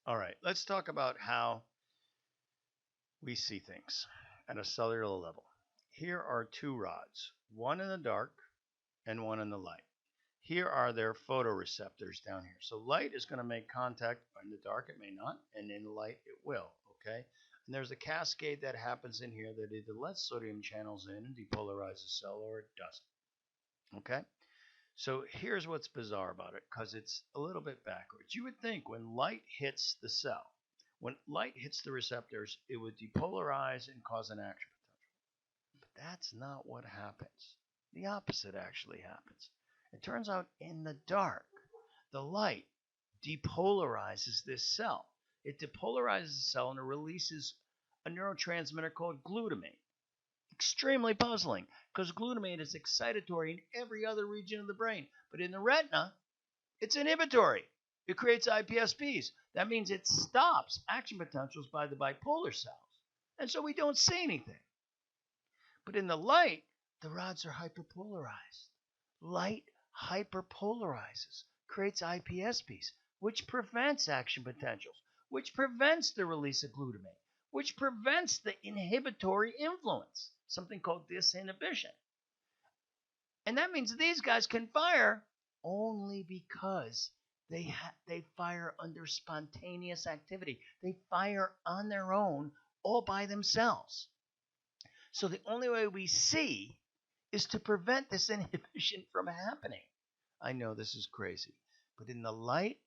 All right, let's talk about how we see things at a cellular level. Here are two rods, one in the dark and one in the light. Here are their photoreceptors down here. So light is going to make contact. In the dark it may not, and in the light it will, okay? And there's a cascade that happens in here that either lets sodium channels in and depolarizes the cell or it doesn't, okay? So here's what's bizarre about it, because it's a little bit backwards. You would think when light hits the cell, when light hits the receptors, it would depolarize and cause an action potential. But that's not what happens. The opposite actually happens. It turns out in the dark, the light depolarizes this cell. It depolarizes the cell and it releases a neurotransmitter called glutamate. Extremely puzzling because glutamate is excitatory in every other region of the brain, but in the retina, it's inhibitory. It creates IPSPs. That means it stops action potentials by the bipolar cells, and so we don't see anything. But in the light, the rods are hyperpolarized. Light hyperpolarizes, creates IPSPs, which prevents action potentials, which prevents the release of glutamate, which prevents the inhibitory influence, something called disinhibition. And that means these guys can fire only because they fire under spontaneous activity. They fire on their own, all by themselves. So the only way we see is to prevent this inhibition from happening. I know this is crazy, but in the light,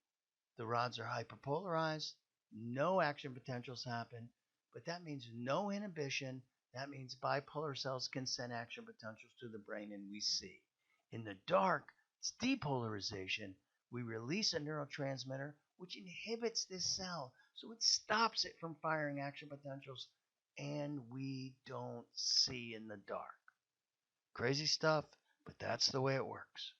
the rods are hyperpolarized, no action potentials happen, but that means no inhibition. That means bipolar cells can send action potentials to the brain and we see. In the dark, it's depolarization. We release a neurotransmitter which inhibits this cell, so it stops it from firing action potentials, and we don't see in the dark. Crazy stuff, but that's the way it works.